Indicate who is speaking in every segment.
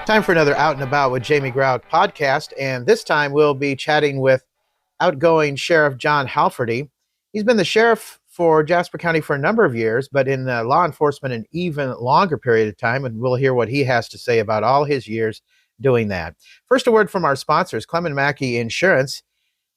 Speaker 1: Time for another Out and About with Jamie Grout podcast, and this time we'll be chatting with outgoing Sheriff John Halferty. He's been the sheriff for Jasper County for a number of years, but in law enforcement an even longer period of time, and we'll hear what he has to say about all his years doing that. First, a word from our sponsors, Clement Mackey Insurance.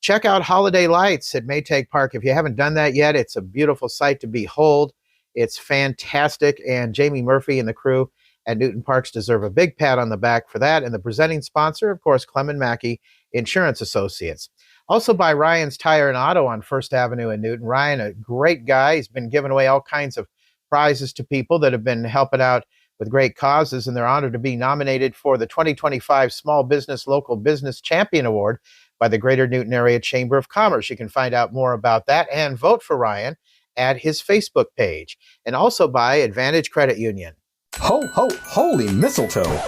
Speaker 1: Check out Holiday Lights at Maytag Park. If you haven't done that yet, it's a beautiful sight to behold. It's fantastic, and Jamie Murphy and the crew at Newton Parks deserve a big pat on the back for that. And the presenting sponsor, of course, Clement Mackey Insurance Associates. Also by Ryan's Tire and Auto on First Avenue in Newton. Ryan, a great guy. He's been giving away all kinds of prizes to people that have been helping out with great causes, and they're honored to be nominated for the 2025 Small Business Local Business Champion Award by the Greater Newton Area Chamber of Commerce. You can find out more about that and vote for Ryan at his Facebook page. And also by Advantage Credit Union.
Speaker 2: Ho, ho, holy mistletoe!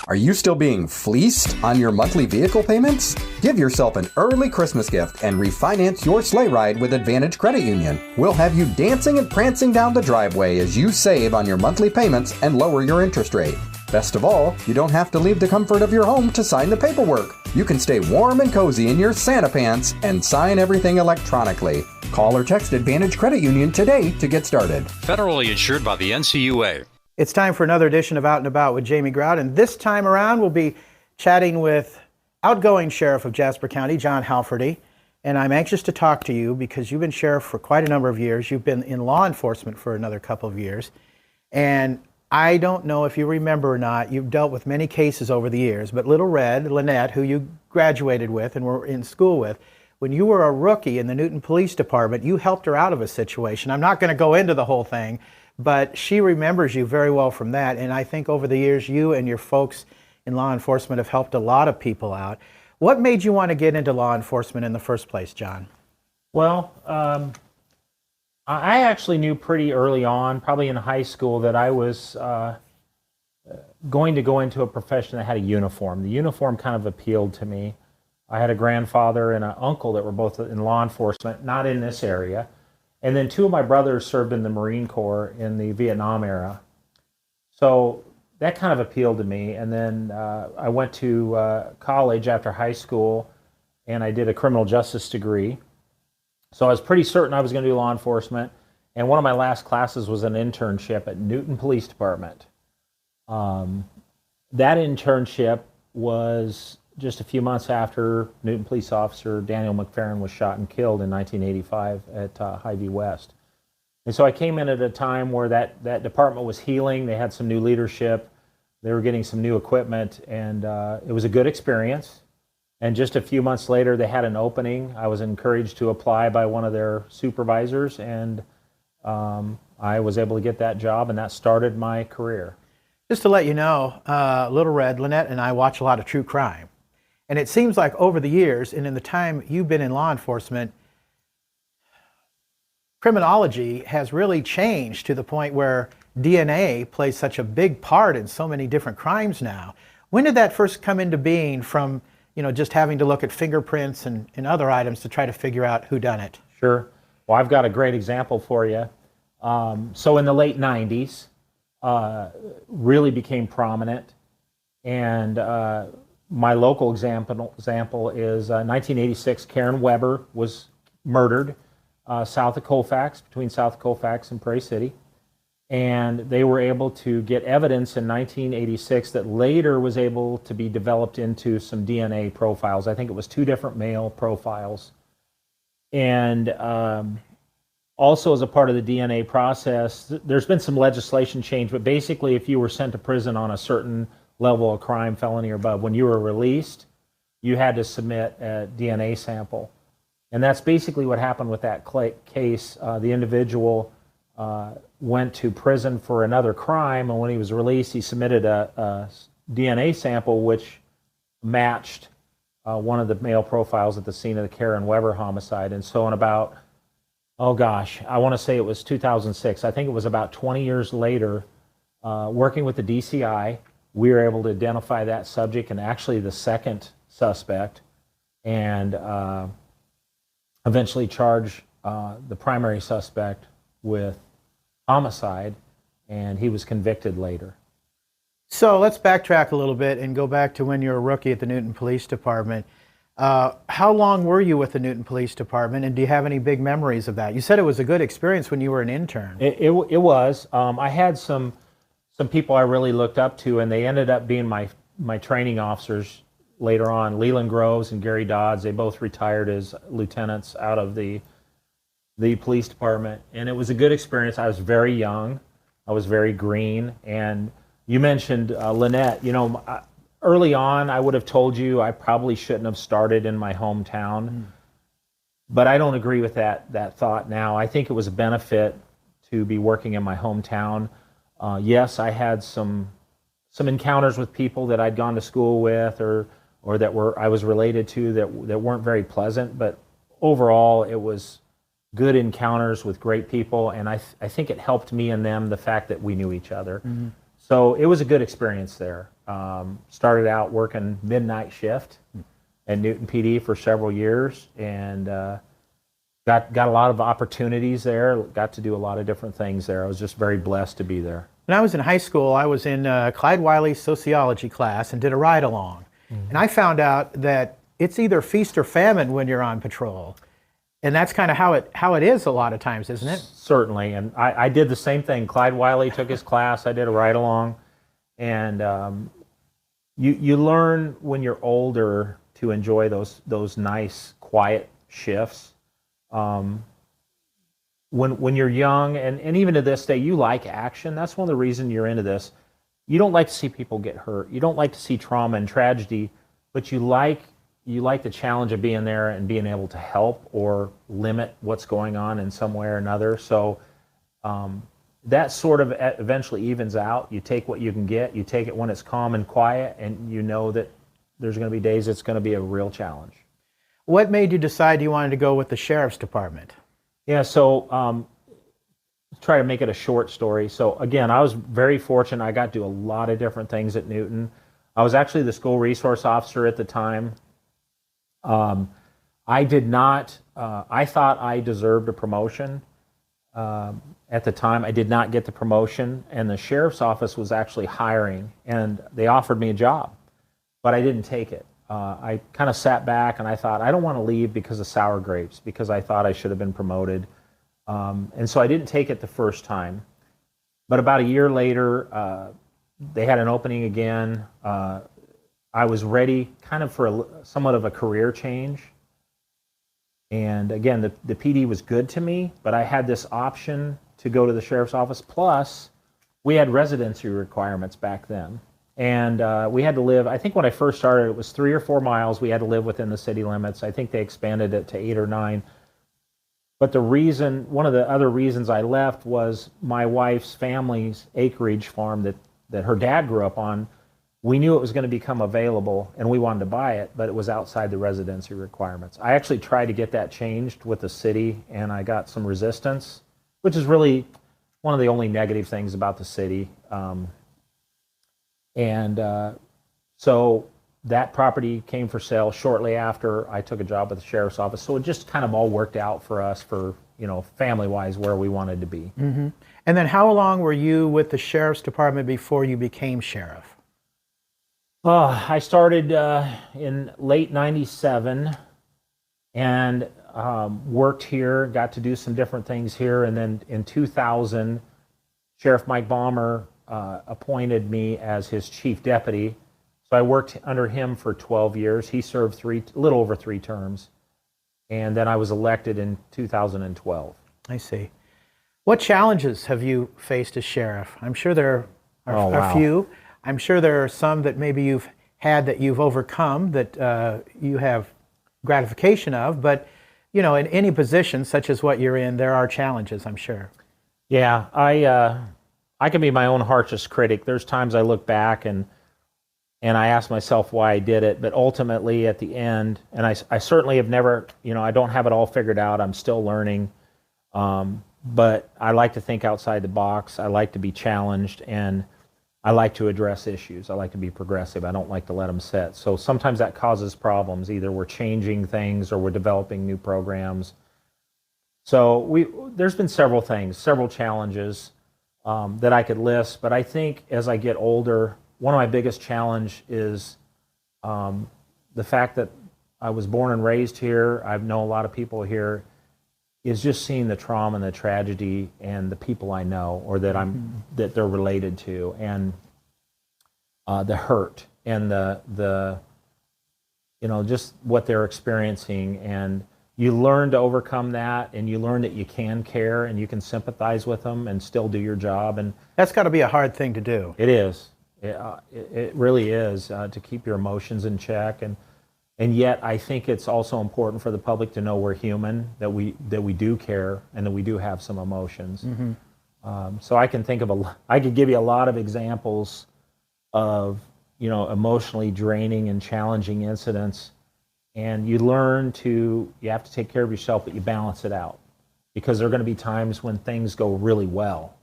Speaker 2: Are you still being fleeced on your monthly vehicle payments? Give yourself an early Christmas gift and refinance your sleigh ride with Advantage Credit Union. We'll have you dancing and prancing down the driveway as you save on your monthly payments and lower your interest rate. Best of all, you don't have to leave the comfort of your home to sign the paperwork. You can stay warm and cozy in your Santa pants and sign everything electronically. Call or text Advantage Credit Union today to get started.
Speaker 3: Federally insured by the NCUA.
Speaker 1: It's time for another edition of Out and About with Jamie Grout, and this time around we'll be chatting with outgoing Sheriff of Jasper County, John Halferty, and I'm anxious to talk to you because you've been Sheriff for quite a number of years. You've been in law enforcement for another couple of years, and I don't know if you remember or not, you've dealt with many cases over the years, but Little Red, Lynette, who you graduated with and were in school with, when you were a rookie in the Newton Police Department, you helped her out of a situation. I'm not going to go into the whole thing, but she remembers you very well from that, and I think over the years you and your folks in law enforcement have helped a lot of people out. What made you want to get into law enforcement in the first place, John?
Speaker 4: Well, I actually knew pretty early on, probably in high school, that I was going to go into a profession that had a uniform. The uniform kind of appealed to me. I had a grandfather and an uncle that were both in law enforcement, not in this area. And then two of my brothers served in the Marine Corps in the Vietnam era. So that kind of appealed to me. And then I went to college after high school, and I did a criminal justice degree. So I was pretty certain I was going to do law enforcement. And one of my last classes was an internship at Newton Police Department. That internship was just a few months after Newton police officer Daniel McFerrin was shot and killed in 1985 at Hy-Vee West. And so I came in at a time where that department was healing. They had some new leadership. They were getting some new equipment, and it was a good experience. And just a few months later, they had an opening. I was encouraged to apply by one of their supervisors, and I was able to get that job, and that started my career.
Speaker 1: Just to let you know, Little Red, Lynette, and I watch a lot of true crime. And it seems like over the years, and in the time you've been in law enforcement, criminology has really changed to the point where DNA plays such a big part in so many different crimes now. When did that first come into being from, just having to look at fingerprints and other items to try to figure out who done it?
Speaker 4: Sure. Well, I've got a great example for you. So in the late 90s, really became prominent, and my local example is 1986. Karen Weber was murdered south of Colfax, between South Colfax and Prairie City, and they were able to get evidence in 1986 that later was able to be developed into some DNA profiles. I think it was 2 different male profiles, and also as a part of the DNA process, there's been some legislation change, but basically if you were sent to prison on a certain level of crime, felony or above, when you were released, you had to submit a DNA sample. And that's basically what happened with that case. The individual went to prison for another crime, and when he was released, he submitted a DNA sample which matched one of the male profiles at the scene of the Karen Weber homicide. And so in about, I want to say it was 2006, I think it was about 20 years later, working with the DCI, we were able to identify that subject and actually the second suspect, and eventually charge the primary suspect with homicide, and he was convicted later.
Speaker 1: So let's backtrack a little bit and go back to when you were a rookie at the Newton Police Department. How long were you with the Newton Police Department, and do you have any big memories of that? You said it was a good experience when you were an intern.
Speaker 4: It was. I had some people I really looked up to, and they ended up being my training officers later on. Leland Groves and Gary Dodds, they both retired as lieutenants out of the police department, and it was a good experience. I was very young. I was very green, and you mentioned Lynette. You know, early on, I would have told you I probably shouldn't have started in my hometown, but I don't agree with that thought now. I think it was a benefit to be working in my hometown. Yes, I had some encounters with people that I'd gone to school with, or that I was related to that weren't very pleasant, but overall, it was good encounters with great people, and I think it helped me and them, the fact that we knew each other. Mm-hmm. So it was a good experience there. Started out working midnight shift at Newton PD for several years, and got a lot of opportunities there, got to do a lot of different things there. I was just very blessed to be there.
Speaker 1: When I was in high school, I was in Clyde Wiley's sociology class and did a ride-along. Mm-hmm. And I found out that it's either feast or famine when you're on patrol. And that's kind of how it is a lot of times, isn't it?
Speaker 4: Certainly, and I did the same thing. Clyde Wiley took his class, I did a ride-along, and you learn when you're older to enjoy those nice, quiet shifts. When you're young, and even to this day, you like action. That's one of the reasons you're into this. You don't like to see people get hurt. You don't like to see trauma and tragedy, but you like the challenge of being there and being able to help or limit what's going on in some way or another. So that sort of eventually evens out. You take what you can get. You take it when it's calm and quiet, and you know that there's going to be days it's going to be a real challenge.
Speaker 1: What made you decide you wanted to go with the Sheriff's Department?
Speaker 4: Yeah, so try to make it a short story. So again, I was very fortunate. I got to do a lot of different things at Newton. I was actually the school resource officer at the time. I did not, I thought I deserved a promotion. At the time, I did not get the promotion, and the sheriff's office was actually hiring, and they offered me a job, but I didn't take it. I kind of sat back and I thought, I don't want to leave because of sour grapes, because I thought I should have been promoted. And so I didn't take it the first time. But about a year later, they had an opening again. I was ready kind of for somewhat of a career change. And again, the PD was good to me, but I had this option to go to the sheriff's office. Plus, we had residency requirements back then. And we had to live, I think when I first started, it was 3 or 4 miles. We had to live within the city limits. I think they expanded it to 8 or 9. But one of the other reasons I left was my wife's family's acreage farm that her dad grew up on. We knew it was going to become available, and we wanted to buy it, but it was outside the residency requirements. I actually tried to get that changed with the city, and I got some resistance, which is really one of the only negative things about the city. So that property came for sale shortly after I took a job at the sheriff's office. So it just kind of all worked out for us for, family-wise where we wanted to be.
Speaker 1: Mm-hmm. And then how long were you with the sheriff's department before you became sheriff?
Speaker 4: I started in late '97 and worked here, got to do some different things here. And then in 2000, Sheriff Mike Baumer appointed me as his chief deputy. So I worked under him for 12 years. He served a little over 3 terms. And then I was elected in 2012.
Speaker 1: I see. What challenges have you faced as sheriff? I'm sure there are a few. I'm sure there are some that maybe you've had that you've overcome that you have gratification of, but in any position such as what you're in, there are challenges, I'm sure.
Speaker 4: Yeah, I can be my own harshest critic. There's times I look back and I ask myself why I did it, but ultimately at the end, and I certainly have never, I don't have it all figured out. I'm still learning, but I like to think outside the box. I like to be challenged, and I like to address issues. I like to be progressive. I don't like to let them sit. So sometimes that causes problems. Either we're changing things or we're developing new programs. So there's been several things, several challenges that I could list, but I think as I get older, one of my biggest challenge is the fact that I was born and raised here. I know a lot of people here. Is just seeing the trauma and the tragedy and the people I know or that they're related to, and the hurt and the just what they're experiencing. And you learn to overcome that, and you learn that you can care and you can sympathize with them and still do your job. And
Speaker 1: That's got to be a hard thing to do.
Speaker 4: it is. It really is, to keep your emotions in check. And yet, I think it's also important for the public to know we're human, that we do care, and that we do have some emotions. So I can I could give you a lot of examples of emotionally draining and challenging incidents, and you have to take care of yourself, but you balance it out, because there are going to be times when things go really well,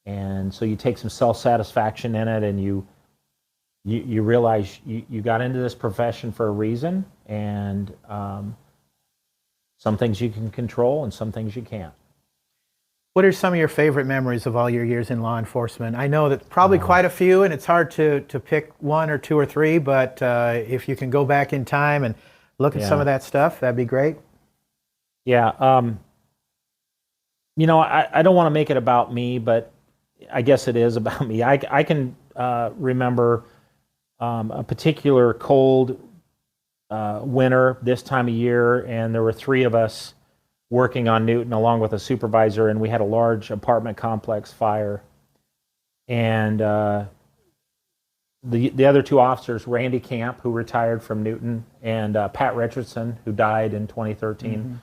Speaker 4: and so you take some self-satisfaction in it, and you realize you got into this profession for a reason, and some things you can control and some things you can't.
Speaker 1: What are some of your favorite memories of all your years in law enforcement? I know that probably quite a few, and it's hard to pick one or two or three, but if you can go back in time and look at some of that stuff, that'd be great.
Speaker 4: Yeah. I don't want to make it about me, but I guess it is about me. I can remember a particular cold winter this time of year, and there were three of us working on Newton along with a supervisor, and we had a large apartment complex fire. And the other two officers, Randy Camp, who retired from Newton, and Pat Richardson, who died in 2013,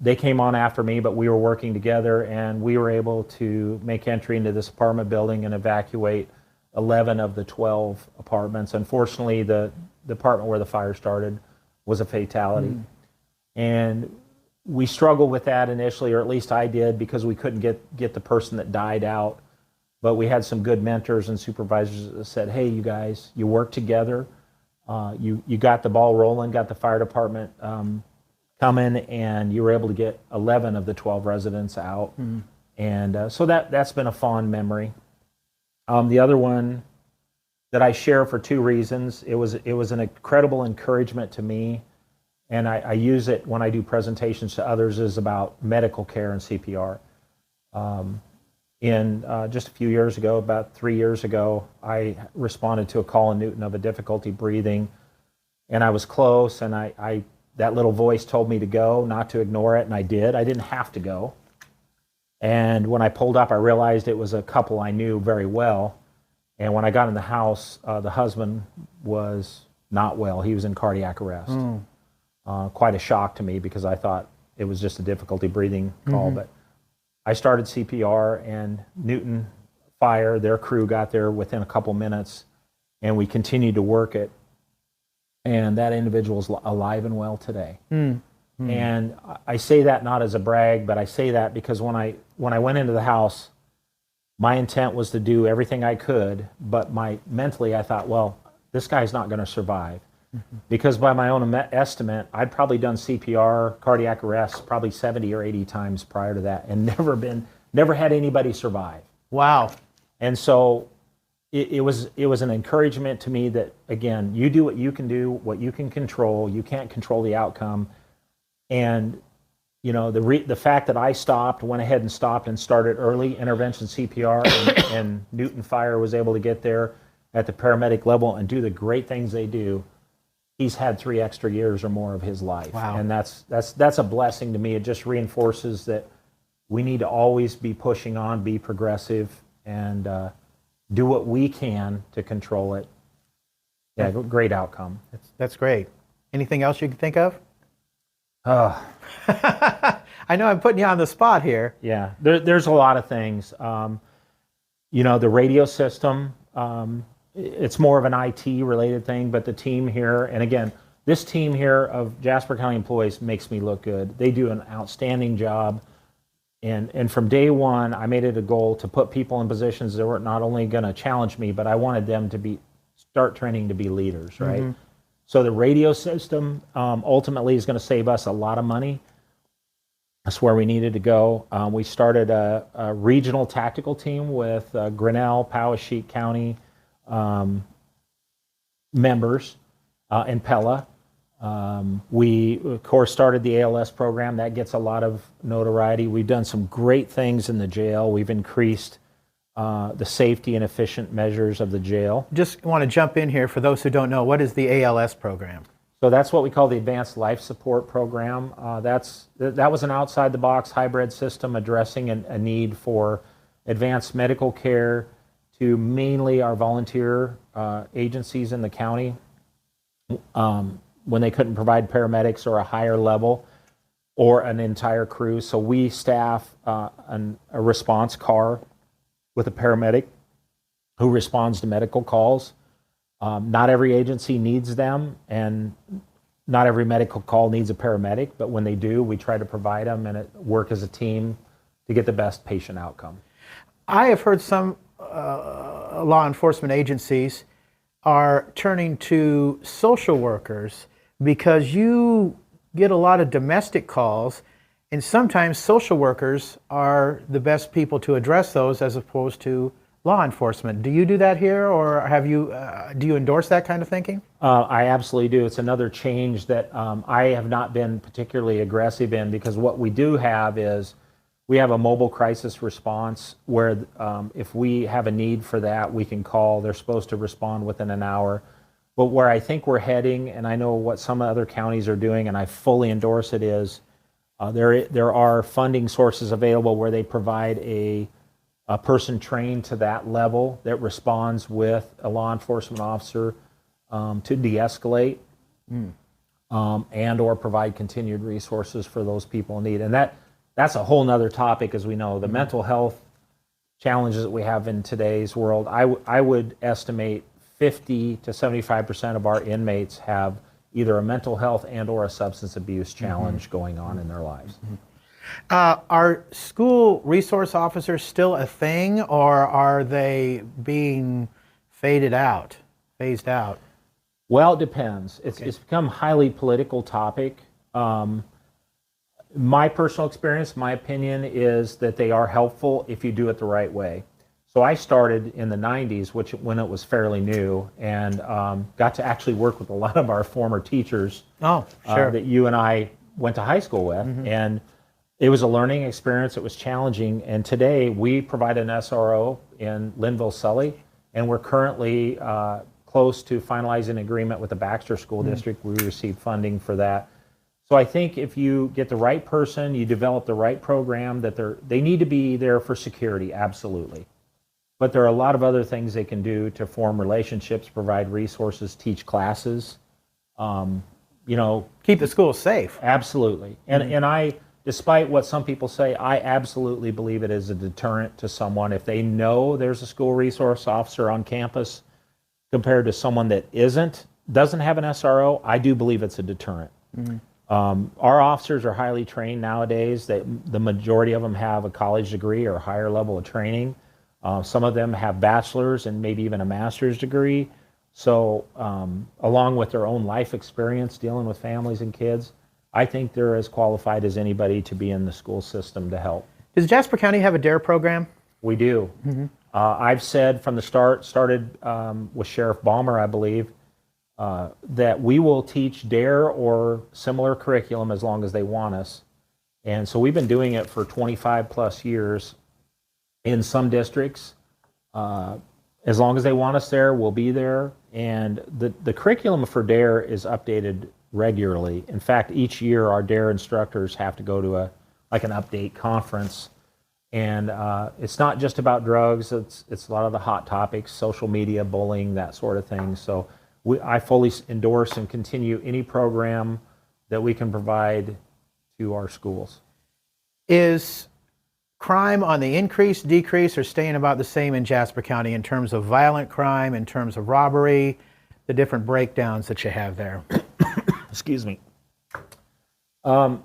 Speaker 4: they came on after me, but we were working together, and we were able to make entry into this apartment building and evacuate 11 of the 12 apartments. Unfortunately, the apartment where the fire started was a fatality. And we struggled with that initially, or at least I did, because we couldn't get the person that died out. But we had some good mentors and supervisors that said, hey, you guys, you work together. You got the ball rolling, got the fire department coming, and you were able to get 11 of the 12 residents out. And so that's been a fond memory. The other one that I share for two reasons. It was an incredible encouragement to me, and I use it when I do presentations to others, is about medical care and CPR. Just a few years ago, about 3 years ago, I responded to a call in Newton of a difficulty breathing, and I was close, and that little voice told me to go, not to ignore it, and I did. I didn't have to go. And when I pulled up, I realized it was a couple I knew very well. And when I got in the house, the husband was not well. He was in cardiac arrest. Quite a shock to me, because I thought it was just a difficulty breathing call. But I started CPR, and Newton Fire, their crew, got there within a couple minutes, and we continued to work it. And that individual is alive and well today. And I say that not as a brag, but I say that because when I went into the house, my intent was to do everything I could, but mentally I thought, well, this guy's not going to survive. Because by my own estimate, I'd probably done CPR, cardiac arrest, probably 70 or 80 times prior to that, and never had anybody survive.
Speaker 1: Wow.
Speaker 4: And so it was an encouragement to me that, again, you do what you can do, what you can control. You can't control the outcome. And the fact that I went ahead and stopped and started early intervention CPR, and Newton Fire was able to get there at the paramedic level and do the great things they do. He's had 3 extra years or more of his life.
Speaker 1: Wow.
Speaker 4: And that's a blessing to me. It just reinforces that we need to always be pushing on, be progressive, and do what we can to control it. Yeah, great outcome.
Speaker 1: That's great. Anything else you can think of? I know I'm putting you on the spot here.
Speaker 4: Yeah, there's a lot of things. The radio system, it's more of an IT related thing, but the team here, and again, this team here of Jasper County employees makes me look good. They do an outstanding job. And from day one, I made it a goal to put people in positions that were not only going to challenge me, but I wanted them to start training to be leaders, right? So the radio system ultimately is going to save us a lot of money. That's where we needed to go. We started a regional tactical team with Grinnell, Powesheik County members and Pella. We, of course, started the ALS program. That gets a lot of notoriety. We've done some great things in the jail. We've increased the safety and efficient measures of the jail.
Speaker 1: Just want to jump in here for those who don't know, what is the ALS program?
Speaker 4: So that's what we call the Advanced Life Support Program. That was an outside-the-box hybrid system addressing a need for advanced medical care to mainly our volunteer agencies in the county when they couldn't provide paramedics or a higher level or an entire crew. So we staff a response car with a paramedic who responds to medical calls. Not every agency needs them, and not every medical call needs a paramedic, but when they do, we try to provide them and work as a team to get the best patient outcome.
Speaker 1: I have heard some law enforcement agencies are turning to social workers because you get a lot of domestic calls, and sometimes social workers are the best people to address those as opposed to law enforcement. Do you do that here, or have you? Do you endorse that kind of thinking?
Speaker 4: I absolutely do. It's another change that I have not been particularly aggressive in, because what we do have is we have a mobile crisis response where if we have a need for that, we can call. They're supposed to respond within an hour. But where I think we're heading, and I know what some other counties are doing, and I fully endorse it, is there are funding sources available where they provide a person trained to that level that responds with a law enforcement officer to de-escalate and or provide continued resources for those people in need. And that's a whole nother topic, as we know. The mental health challenges that we have in today's world, I would estimate 50 to 75% of our inmates have either a mental health and or a substance abuse challenge going on in their lives.
Speaker 1: Are school resource officers still a thing, or are they being phased out?
Speaker 4: Well, it depends. It's become a highly political topic. My personal experience, my opinion, is that they are helpful if you do it the right way. So I started in the 90s, when it was fairly new, and got to actually work with a lot of our former teachers that you and I went to high school with. And it was a learning experience. It was challenging. And today we provide an SRO in Linville, Sully, and we're currently close to finalizing an agreement with the Baxter School District. We received funding for that. So I think if you get the right person, you develop the right program, that they need to be there for security, absolutely. But there are a lot of other things they can do to form relationships, provide resources, teach classes.
Speaker 1: Keep the schools safe.
Speaker 4: Absolutely. And I, despite what some people say, I absolutely believe it is a deterrent to someone. If they know there's a school resource officer on campus compared to someone that doesn't have an SRO, I do believe it's a deterrent. Our officers are highly trained nowadays. The majority of them have a college degree or a higher level of training. Some of them have bachelor's and maybe even a master's degree. So along with their own life experience dealing with families and kids, I think they're as qualified as anybody to be in the school system to help.
Speaker 1: Does Jasper County have a DARE program?
Speaker 4: We do. I've said from the started with Sheriff Balmer, I believe, that we will teach DARE or similar curriculum as long as they want us. And so we've been doing it for 25 plus years in some districts. As long as they want us there, we'll be there. And the curriculum for DARE is updated regularly. In fact, each year our DARE instructors have to go to an update conference. And it's not just about drugs, it's a lot of the hot topics, social media, bullying, that sort of thing. So I fully endorse and continue any program that we can provide to our schools.
Speaker 1: Is crime on the increase, decrease, or staying about the same in Jasper County in terms of violent crime, in terms of robbery, the different breakdowns that you have there?
Speaker 4: Excuse me. Now,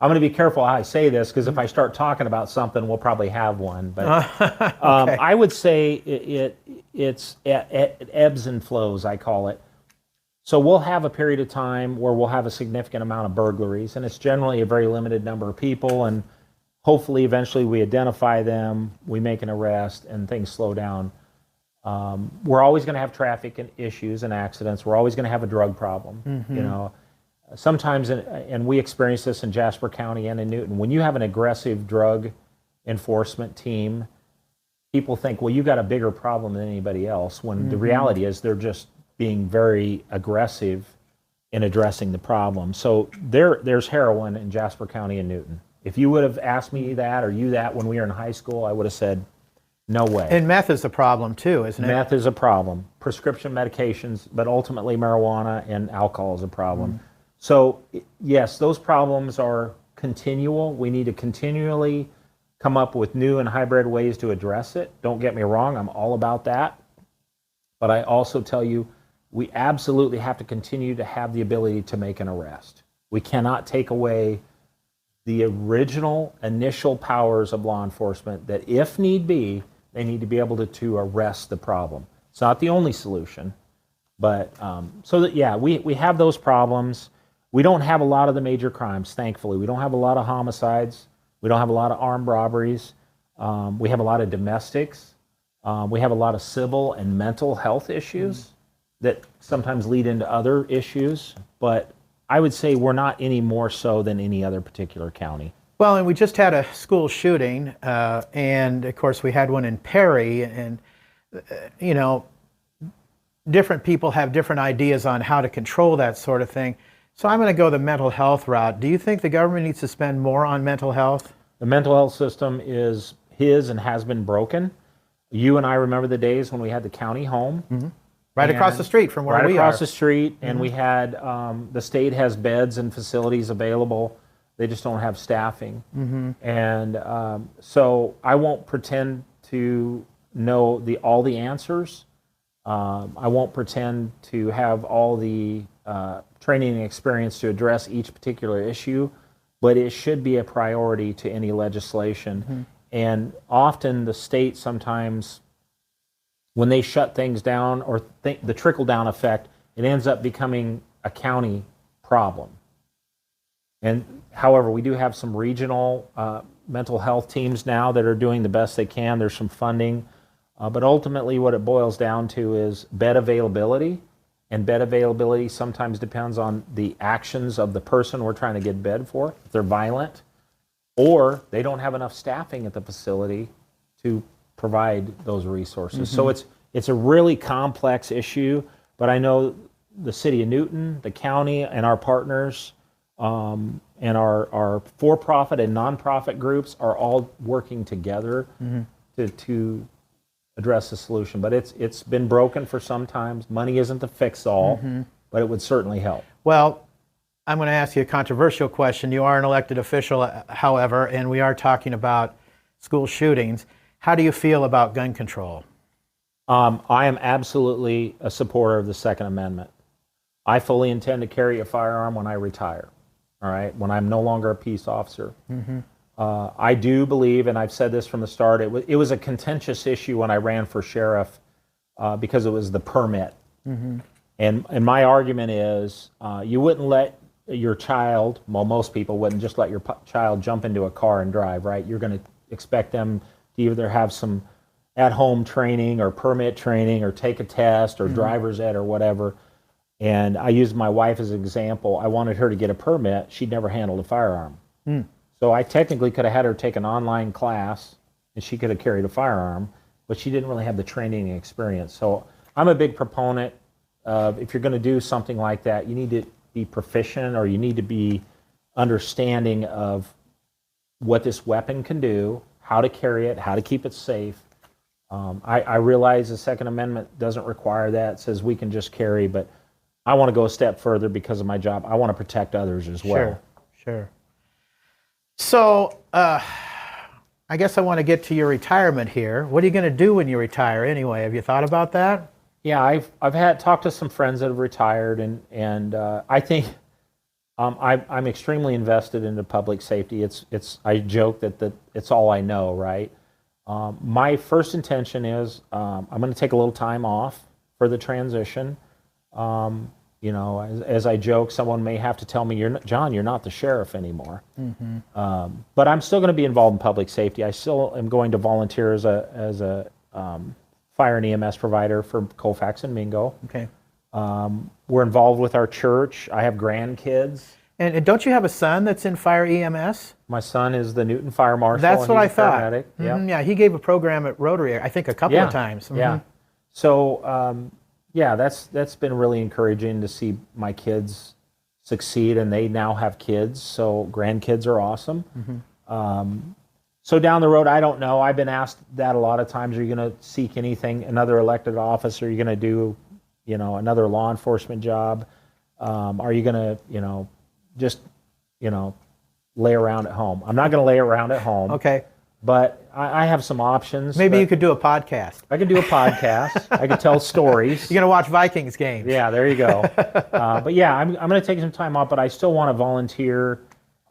Speaker 4: I'm going to be careful how I say this, because if I start talking about something, we'll probably have one. But
Speaker 1: Okay.
Speaker 4: I would say it ebbs and flows, I call it. So we'll have a period of time where we'll have a significant amount of burglaries, and it's generally a very limited number of people, and hopefully eventually we identify them, we make an arrest, and things slow down. We're always going to have traffic issues and accidents. We're always going to have a drug problem. You know, sometimes, and we experience this in Jasper County and in Newton, when you have an aggressive drug enforcement team, people think, well, you got a bigger problem than anybody else, when the reality is they're just being very aggressive in addressing the problem. So there's heroin in Jasper County and Newton. If you would have asked me that or you that when we were in high school, I would have said, no way.
Speaker 1: And meth is a problem too, isn't it?
Speaker 4: Meth is a problem. Prescription medications, but ultimately marijuana and alcohol is a problem. So yes, those problems are continual. We need to continually come up with new and hybrid ways to address it. Don't get me wrong, I'm all about that. But I also tell you, we absolutely have to continue to have the ability to make an arrest. We cannot take away the original initial powers of law enforcement that, if need be, they need to be able to arrest the problem. It's not the only solution, but so that, yeah, we have those problems. We don't have a lot of the major crimes, thankfully. We don't have a lot of homicides. We don't have a lot of armed robberies. We have a lot of domestics. We have a lot of civil and mental health issues that sometimes lead into other issues, but I would say we're not any more so than any other particular county.
Speaker 1: Well, and we just had a school shooting, and of course we had one in Perry, and you know, different people have different ideas on how to control that sort of thing. So I'm going to go the mental health route. Do you think the government needs to spend more on mental health?
Speaker 4: The mental health system is and has been broken. You and I remember the days when we had the county home.
Speaker 1: Right across the street from where we are.
Speaker 4: Right across the street, and we had, the state has beds and facilities available. They just don't have staffing. And so I won't pretend to know all the answers. I won't pretend to have all the training and experience to address each particular issue, but it should be a priority to any legislation. And often the state sometimes, when they shut things down or think the trickle-down effect, it ends up becoming a county problem. And however, we do have some regional mental health teams now that are doing the best they can. There's some funding. But ultimately what it boils down to is bed availability. And bed availability sometimes depends on the actions of the person we're trying to get bed for. If they're violent, or they don't have enough staffing at the facility to provide those resources. So it's a really complex issue, but I know the city of Newton, the county, and our partners, and our for-profit and nonprofit groups are all working together to address the solution. But it's been broken for some time. Money isn't the fix-all, but it would certainly help.
Speaker 1: Well, I'm going to ask you a controversial question. You are an elected official, however, and we are talking about school shootings. How do you feel about gun control?
Speaker 4: I am absolutely a supporter of the Second Amendment. I fully intend to carry a firearm when I retire, all right, when I'm no longer a peace officer. I do believe, and I've said this from the start, it was a contentious issue when I ran for sheriff because it was the permit. And my argument is you wouldn't let your child, well, most people wouldn't just let your child jump into a car and drive, right? You're going to expect them to either have some at-home training or permit training or take a test or driver's ed or whatever. And I used my wife as an example. I wanted her to get a permit. She'd never handled a firearm. So I technically could have had her take an online class and she could have carried a firearm, but she didn't really have the training and experience. So I'm a big proponent of, if you're going to do something like that, you need to be proficient, or you need to be understanding of what this weapon can do, how to carry it, how to keep it safe. I realize the Second Amendment doesn't require that. It says we can just carry, but I want to go a step further because of my job. I want to protect others as well.
Speaker 1: Sure. So I guess I want to get to your retirement here. What are you going to do when you retire anyway? Have you thought about that?
Speaker 4: Yeah, I've had talked to some friends that have retired, and I think I'm extremely invested into public safety. I joke that it's all I know, right? My first intention is I'm going to take a little time off for the transition as I joke, someone may have to tell me, John, you're not the sheriff anymore. But I'm still going to be involved in public safety. I still am going to volunteer as a fire and EMS provider for Colfax and Mingo.
Speaker 1: Okay.
Speaker 4: We're involved with our church. I have grandkids.
Speaker 1: And don't you have a son that's in fire EMS?
Speaker 4: My son is the Newton Fire Marshal.
Speaker 1: That's what I thought.
Speaker 4: Paramedic.
Speaker 1: Yeah, he gave a program at Rotary, I think, a couple of times.
Speaker 4: Yeah. So, that's been really encouraging to see my kids succeed, and they now have kids. So grandkids are awesome. So down the road, I don't know. I've been asked that a lot of times. Are you going to seek anything, another elected office? Are you going to do, another law enforcement job? Are you going to, just, lay around at home? I'm not going to lay around at home.
Speaker 1: Okay.
Speaker 4: But I have some options.
Speaker 1: Maybe you could do a podcast.
Speaker 4: I could do a podcast. I could tell stories.
Speaker 1: You're going to watch Vikings games.
Speaker 4: Yeah, there you go. But yeah, I'm going to take some time off, but I still want to volunteer.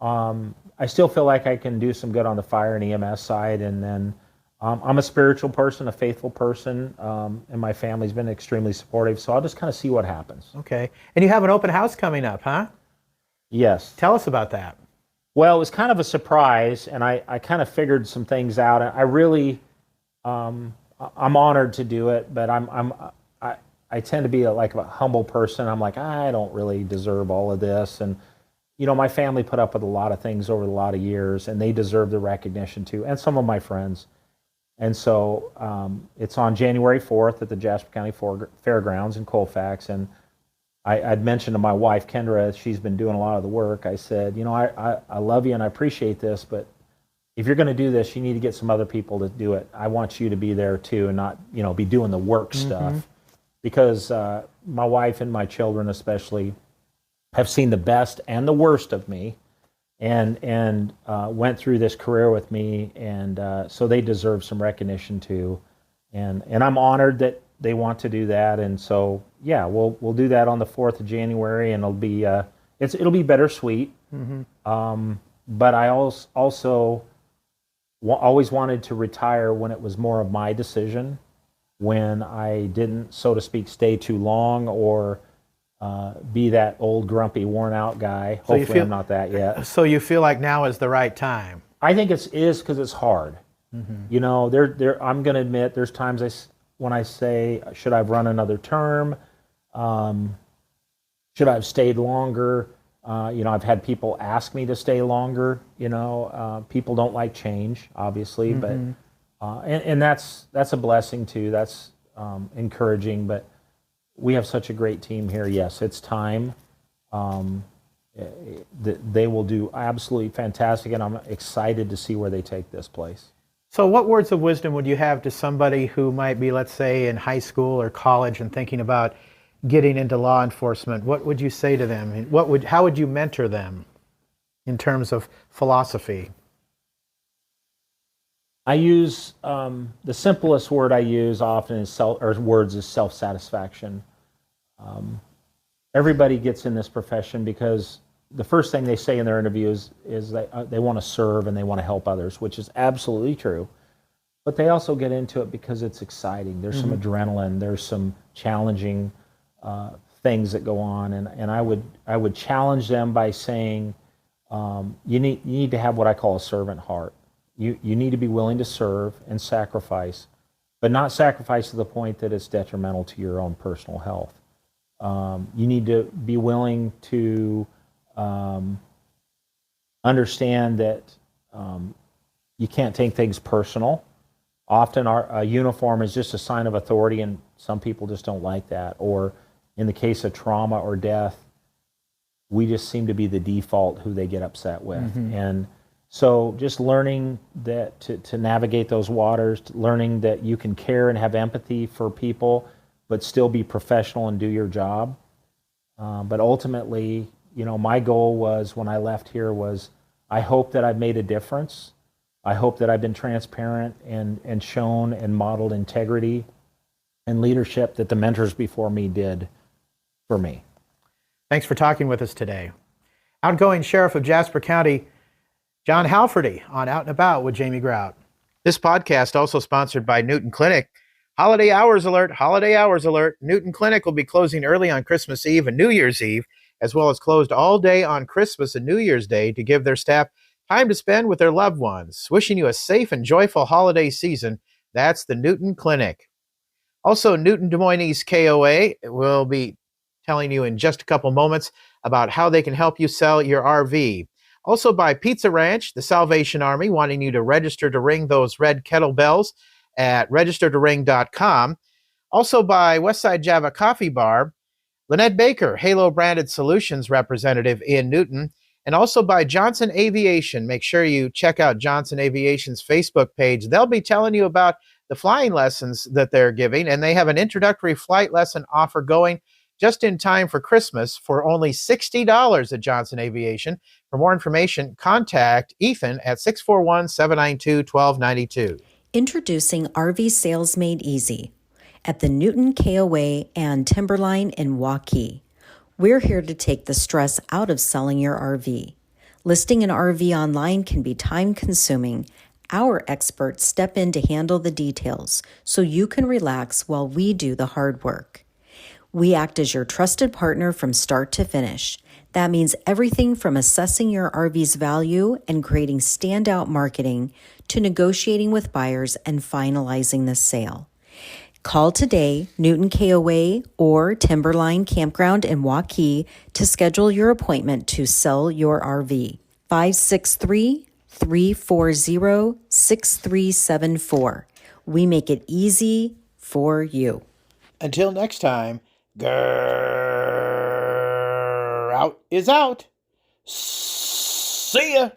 Speaker 4: I still feel like I can do some good on the fire and EMS side. And then I'm a spiritual person, a faithful person, and my family's been extremely supportive. So I'll just kind of see what happens.
Speaker 1: Okay. And you have an open house coming up, huh?
Speaker 4: Yes.
Speaker 1: Tell us about that.
Speaker 4: Well, it was kind of a surprise, and I kind of figured some things out. I really, I'm honored to do it, but I tend to be like a humble person. I'm like, I don't really deserve all of this. And, my family put up with a lot of things over a lot of years, and they deserve the recognition too, and some of my friends. And so it's on January 4th at the Jasper County Fairgrounds in Colfax. And I'd mentioned to my wife, Kendra, she's been doing a lot of the work. I said, I love you and I appreciate this, but if you're going to do this, you need to get some other people to do it. I want you to be there too and not, be doing the work stuff. Because my wife and my children especially have seen the best and the worst of me and went through this career with me. And so they deserve some recognition too. And I'm honored that they want to do that. And so, yeah, we'll do that on the 4th of January, and it'll be it'll be bittersweet. But I also always wanted to retire when it was more of my decision, when I didn't, so to speak, stay too long or be that old, grumpy, worn-out guy.
Speaker 1: So
Speaker 4: Hopefully I'm not that yet.
Speaker 1: So you feel like now is the right time?
Speaker 4: I think it is because it's hard. I'm going to admit there's times when I say, should I have run another term? Should I have stayed longer? I've had people ask me to stay longer. People don't like change, obviously, but and that's a blessing too. That's encouraging. But we have such a great team here. Yes, it's time. They will do absolutely fantastic, and I'm excited to see where they take this place.
Speaker 1: So what words of wisdom would you have to somebody who might be, let's say, in high school or college and thinking about getting into law enforcement? What would you say to them? How would you mentor them in terms of philosophy?
Speaker 4: I use the simplest word I use often is self-satisfaction. Everybody gets in this profession because the first thing they say in their interviews is they want to serve and they want to help others, which is absolutely true. But they also get into it because it's exciting. There's some adrenaline. There's some challenging things that go on, and I would challenge them by saying you need to have what I call a servant heart. You need to be willing to serve and sacrifice, but not sacrifice to the point that it's detrimental to your own personal health. You need to be willing to understand that you can't take things personal. Often our uniform is just a sign of authority, and some people just don't like that. Or in the case of trauma or death, we just seem to be the default who they get upset with. And so just learning that to navigate those waters, learning that you can care and have empathy for people, but still be professional and do your job. But ultimately, my goal was when I left here was I hope that I've made a difference. I hope that I've been transparent and shown and modeled integrity and leadership that the mentors before me did for me.
Speaker 1: Thanks for talking with us today. Outgoing Sheriff of Jasper County, John Halferty on Out and About with Jamie Grout. This podcast also sponsored by Newton Clinic, Holiday hours alert, holiday hours alert. Newton Clinic will be closing early on Christmas Eve and New Year's Eve, as well as closed all day on Christmas and New Year's Day to give their staff time to spend with their loved ones. Wishing you a safe and joyful holiday season. That's the Newton Clinic. Also, Newton Des Moines East KOA will be telling you in just a couple moments about how they can help you sell your RV. Also by Pizza Ranch, the Salvation Army, wanting you to register to ring those red kettlebells at registertoring.com. Also by Westside Java Coffee Bar, Lynette Baker, Halo Branded Solutions representative in Newton, and also by Johnson Aviation. Make sure you check out Johnson Aviation's Facebook page. They'll be telling you about the flying lessons that they're giving, and they have an introductory flight lesson offer going just in time for Christmas for only $60 at Johnson Aviation. For more information, contact Ethan at 641-792-1292.
Speaker 5: Introducing RV Sales Made Easy at the Newton KOA and Timberline in Waukee. We're here to take the stress out of selling your RV. Listing an RV online can be time-consuming. Our experts step in to handle the details so you can relax while we do the hard work. We act as your trusted partner from start to finish. That means everything from assessing your RV's value and creating standout marketing to negotiating with buyers and finalizing the sale. Call today, Newton KOA or Timberline Campground in Waukee to schedule your appointment to sell your RV. 563-340-6374. We make it easy for you.
Speaker 1: Until next time, out is out. See ya.